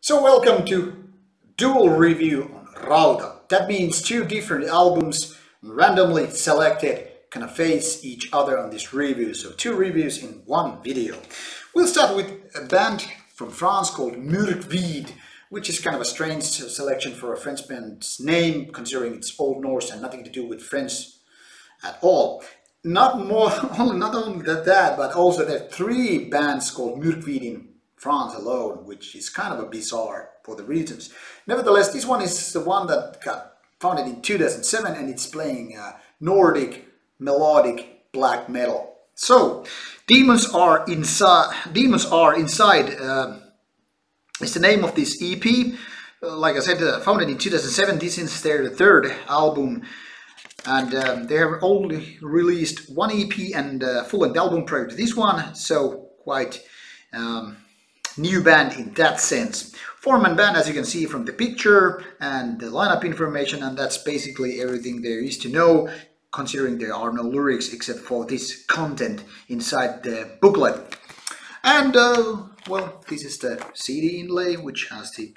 So welcome to duel review on Rauta. That means two different albums randomly selected kind of face each other on this review. So two reviews in one video. We'll start with a band from France called Myrkvid, which is kind of a strange selection for a French band's name, considering it's Old Norse and nothing to do with French at all. Not only that, but also there are three bands called Myrkvid in France alone, which is kind of a bizarre for the reasons. Nevertheless, this one is the one that got founded in 2007 and it's playing Nordic melodic black metal. So, Demons Are Inside is the name of this EP. Like I said, founded in 2007. This is their third album. And they have only released one EP and full-length album prior to this one, so quite new band in that sense. Four-man band, as you can see from the picture and the lineup information, and that's basically everything there is to know, considering there are no lyrics except for this content inside the booklet. And well, this is the CD inlay, which has the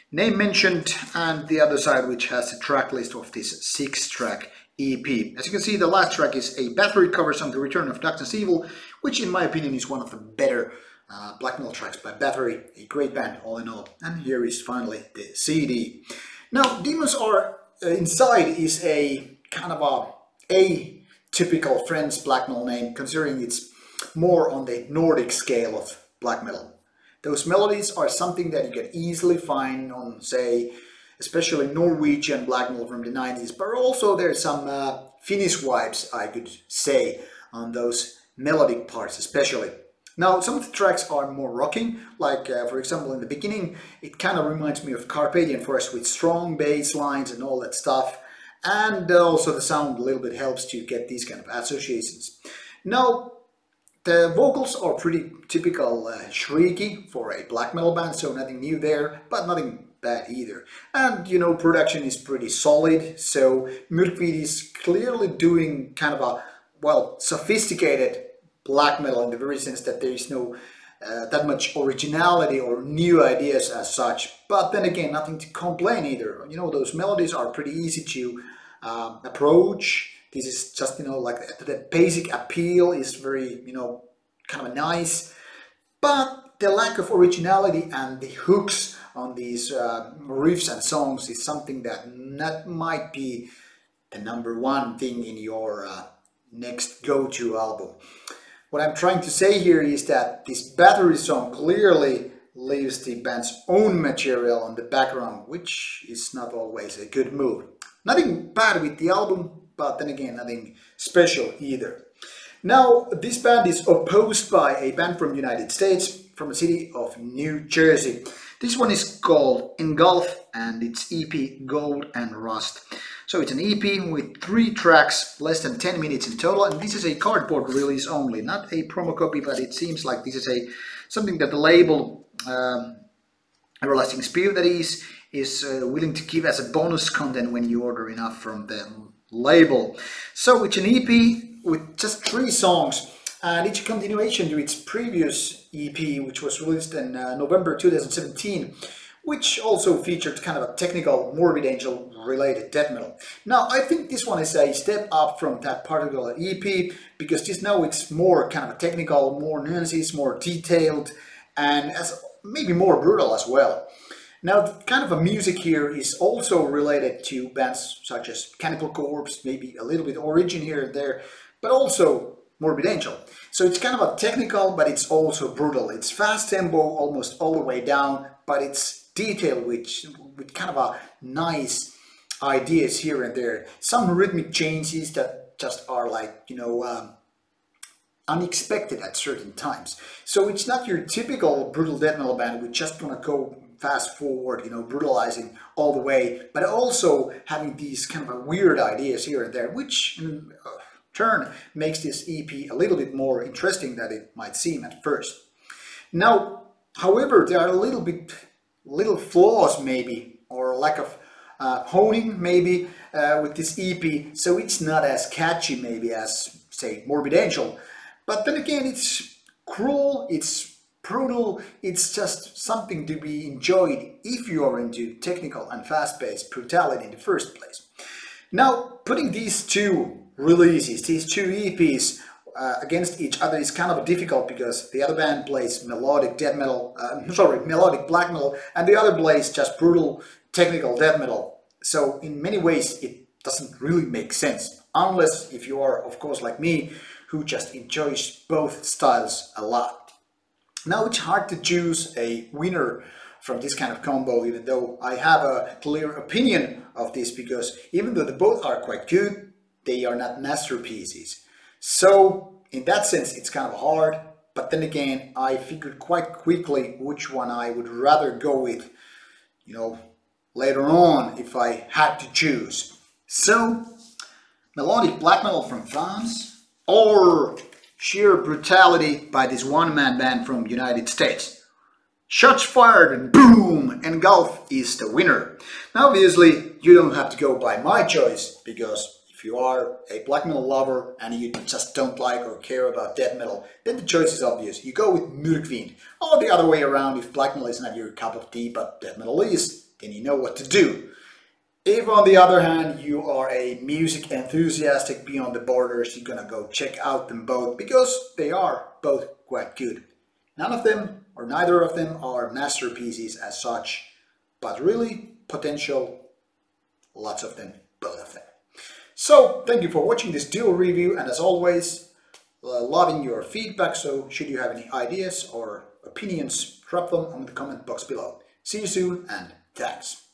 name mentioned, and the other side which has the track list of this 6-track EP. As you can see, the last track is a Battery cover song, The Return of Darkness Evil, which in my opinion is one of the better black metal tracks by Battery, a great band all in all. And here is finally the CD. Now, Demons Are Inside is a kind of a typical French black metal name, considering it's more on the Nordic scale of black metal. Those melodies are something that you can easily find on, say, especially Norwegian black metal from the 90s, but also there's some Finnish vibes, I could say, on those melodic parts especially. Now, some of the tracks are more rocking, like for example in the beginning, it kind of reminds me of Carpathian Forest with strong bass lines and all that stuff, and also the sound a little bit helps to get these kind of associations. Now, the vocals are pretty typical shrieky for a black metal band, so nothing new there, but nothing bad either. And you know, production is pretty solid, so Myrkvid is clearly doing kind of a, well, sophisticated black metal in the very sense that there is no that much originality or new ideas as such. But then again, nothing to complain either. You know, those melodies are pretty easy to approach. This is just, you know, like the basic appeal is very, you know, kind of nice. But the lack of originality and the hooks on these riffs and songs is something that might be the #1 thing in your next go-to album. What I'm trying to say here is that this Battery song clearly leaves the band's own material on the background, which is not always a good move. Nothing bad with the album, but then again, nothing special either. Now, this band is opposed by a band from the United States, from the city of New Jersey. This one is called Engulf and it's EP Gold and Rust. So it's an EP with 3 tracks, less than 10 minutes in total, and this is a cardboard release only, not a promo copy, but it seems like this is something that the label, Everlasting Spirit that is willing to give as a bonus content when you order enough from the label. So it's an EP with just 3 songs, and it's a continuation to its previous EP, which was released in November 2017, which also featured kind of a technical Morbid Angel related death metal. Now, I think this one is a step up from that particular EP, because this now it's more kind of a technical, more nuances, more detailed, and maybe more brutal as well. Now, the kind of a music here is also related to bands such as Cannibal Corpse, maybe a little bit Origin here and there, but also Morbid Angel. So it's kind of a technical, but it's also brutal. It's fast tempo almost all the way down, but it's detailed with kind of a nice ideas here and there. Some rhythmic changes that just are like, you know, unexpected at certain times. So it's not your typical brutal death metal band with just gonna go fast forward, you know, brutalizing all the way, but also having these kind of weird ideas here and there, which in turn makes this EP a little bit more interesting than it might seem at first. Now, however, there are little flaws maybe, or lack of honing maybe with this EP, so it's not as catchy maybe as, say, Morbid Angel. But then again, it's cruel, it's brutal, it's just something to be enjoyed if you are into technical and fast-paced brutality in the first place. Now, putting these two releases, these two EPs against each other is kind of difficult because the other band plays melodic death metal, melodic black metal, and the other plays just brutal technical death metal. So in many ways it doesn't really make sense, unless if you are, of course, like me, who just enjoys both styles a lot. Now it's hard to choose a winner from this kind of combo, even though I have a clear opinion of this, because even though they both are quite good, they are not masterpieces. So in that sense it's kind of hard, but then again I figured quite quickly which one I would rather go with, you know, later on if I had to choose. So melodic black metal from France or sheer brutality by this one-man band from the United States. Shots fired and boom! Engulf is the winner. Now obviously you don't have to go by my choice, because if you are a black metal lover and you just don't like or care about death metal, then the choice is obvious. You go with Myrkvid. Or the other way around, if black metal is not your cup of tea but death metal is, then you know what to do. If on the other hand you are a music enthusiastic beyond the borders, you're gonna go check out them both, because they are both quite good. None of them, or neither of them, are masterpieces as such, but really potential, lots of them, both of them. So thank you for watching this duel review, and as always, loving your feedback, so should you have any ideas or opinions, drop them on the comment box below. See you soon, and thanks.